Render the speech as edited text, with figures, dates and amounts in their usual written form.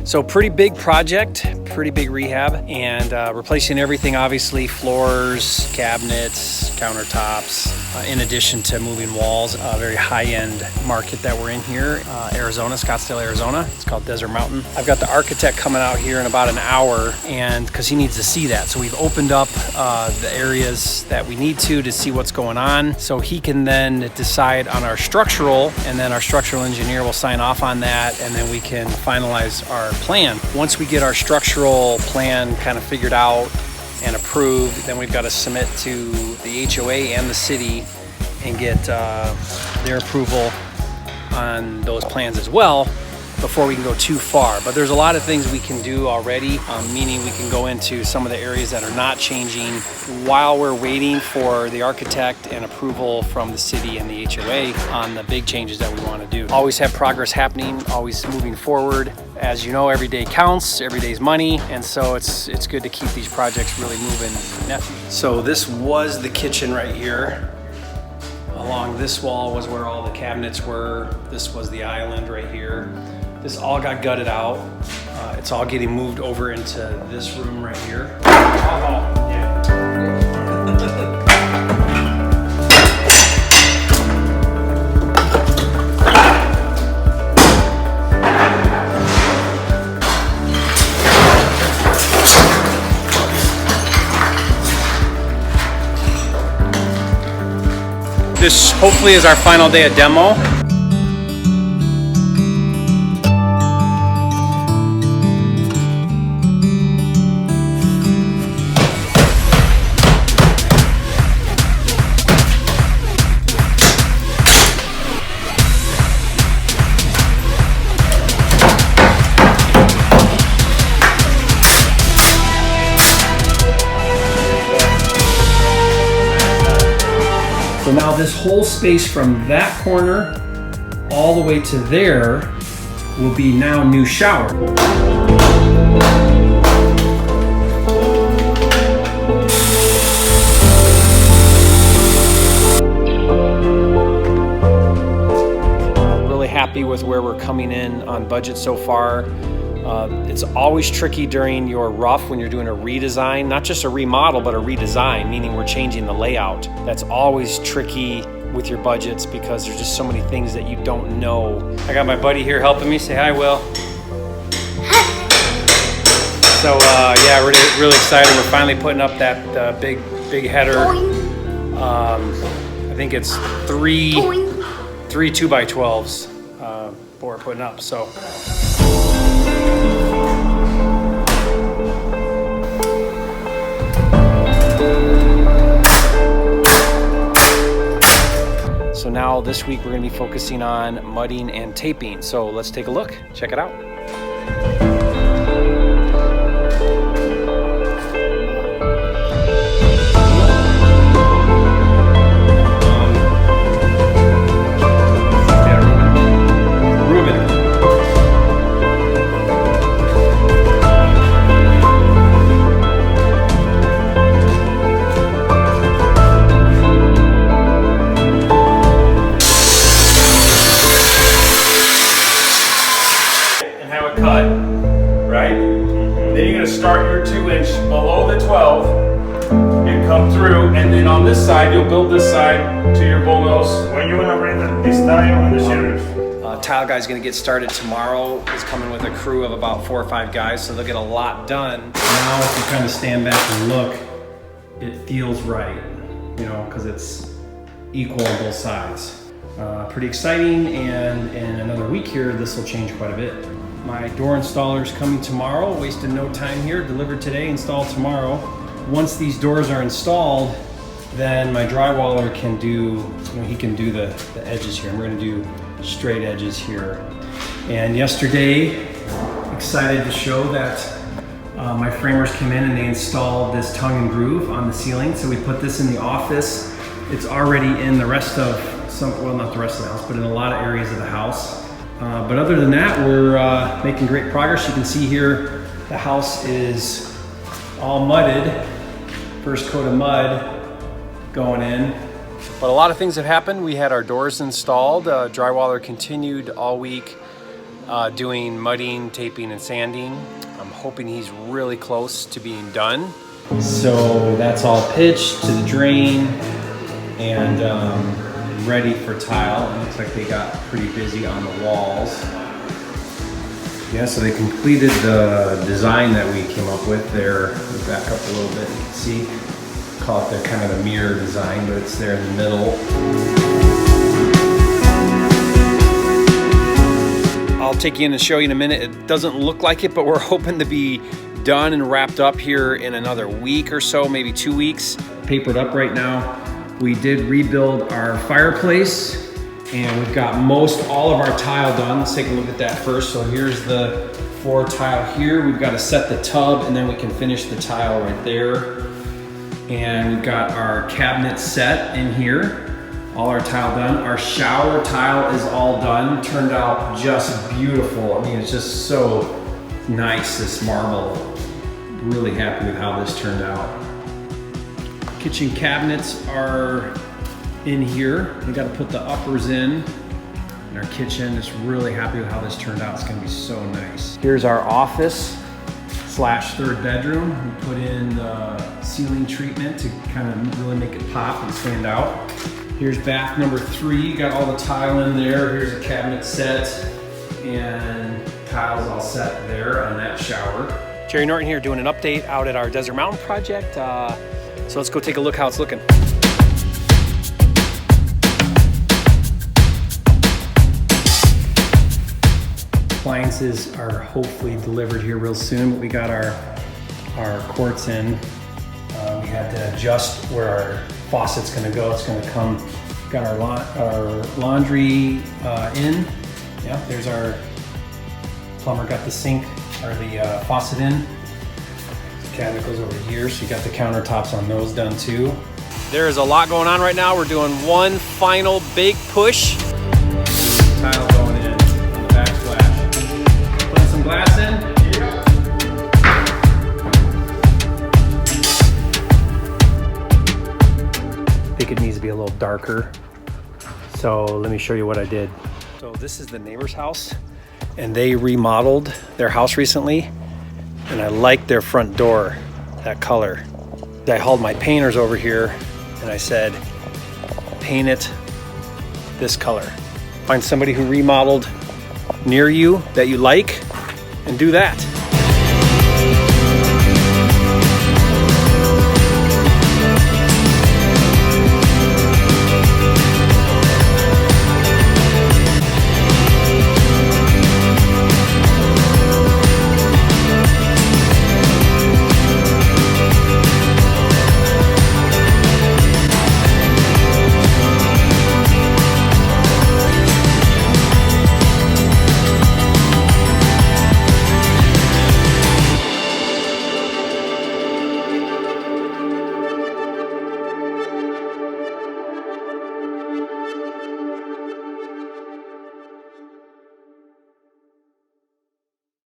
So pretty big project, pretty big rehab, and replacing everything, obviously, floors, cabinets, countertops, in addition to moving walls. A very high-end market that we're in here, Arizona, Scottsdale, Arizona. It's called Desert Mountain. I've got the architect coming out here in about an hour, and because he needs to see that. So we've opened up the areas that we need to see what's going on, so he can then decide on our structural, and then our structural engineer will sign off on that, and then we can finalize our plan. Once we get our structural plan kind of figured out and approved, then we've got to submit to the HOA and the city and get their approval on those plans as well before we can go too far. But there's a lot of things we can do already, meaning we can go into some of the areas that are not changing while we're waiting for the architect and approval from the city and the HOA on the big changes that we want to do. Always have progress happening, always moving forward. As you know, every day counts, every day's money, and so it's good to keep these projects really moving. So this was the kitchen right here. Along this wall was where all the cabinets were. This was the island right here. This all got gutted out. It's all getting moved over into this room right here. This hopefully is our final day of demo. So now this whole space from that corner all the way to there will be now new shower. Really happy with where we're coming in on budget so far. It's always tricky during your rough when you're doing a redesign, not just a remodel, but a redesign, meaning we're changing the layout. That's always tricky with your budgets because there's just so many things that you don't know. I got my buddy here helping me. Say hi, Will. So yeah, really excited. We're finally putting up that big header. I think it's three 2x12s we're putting up. So. So now this week we're going to be focusing on mudding and taping. So let's take a look. Check it out. Cut, right? Then you're going to start your 2-inch below the 12 and come through, and then on this side you'll build this side to your bullnose. When you want to bring this tile and the shoulders? Tile guy's going to get started tomorrow. He's coming with a crew of about 4 or 5 guys, so they'll get a lot done. Now if you kind of stand back and look, it feels right, you know, because it's equal on both sides. Pretty exciting, and in another week here this will change quite a bit. My door installer is coming tomorrow. Wasted no time here. Delivered today, installed tomorrow. Once these doors are installed, then my drywaller can do, he can do the edges here. And we're gonna do straight edges here. And yesterday, excited to show that my framers came in and they installed this tongue and groove on the ceiling. So we put this in the office. It's already in the rest of well, not the rest of the house, but in a lot of areas of the house. But other than that, we're making great progress. You can see here the house is all mudded. First coat of mud going in. But a lot of things have happened. We had our doors installed. Drywaller continued all week doing mudding, taping, and sanding. I'm hoping he's really close to being done. So that's all pitched to the drain and ready for tile. It looks like they got pretty busy on the walls. Yeah, so they completed the design that we came up with there. We'll back up a little bit, you can see. Call it the kind of the mirror design, but it's there in the middle. I'll take you in and show you in a minute. It doesn't look like it, but we're hoping to be done and wrapped up here in another week or so, maybe 2 weeks. Papered up right now. We did rebuild our fireplace, and we've got all of our tile done. Let's take a look at that first. So here's the floor tile here. We've got to set the tub, and then we can finish the tile right there. And we've got our cabinet set in here. All our tile done. Our shower tile is all done. Turned out just beautiful. I mean, it's just so nice, this marble. Really happy with how this turned out. Kitchen cabinets are in here. We got to put the uppers in our kitchen. Just really happy with how this turned out. It's going to be so nice. Here's our office / third bedroom. We put in the ceiling treatment to kind of really make it pop and stand out. Here's bath number 3. Got all the tile in there. Here's a cabinet set and tiles all set there on that shower. Jerry Norton here doing an update out at our Desert Mountain project. So let's go take a look how it's looking. Appliances are hopefully delivered here real soon, but we got our quartz in. We had to adjust where our faucet's gonna go. It's gonna come, got our laundry in. Yeah, there's our plumber got the sink, or the faucet in. The cabinet goes over here, so you got the countertops on those done too. There is a lot going on right now. We're doing one final big push. Tile going in on the backsplash. Putting some glass in. I think it needs to be a little darker. So let me show you what I did. So this is the neighbor's house, and they remodeled their house recently, and I like their front door, that color. I hauled my painters over here and I said, paint it this color. Find somebody who remodeled near you that you like and do that.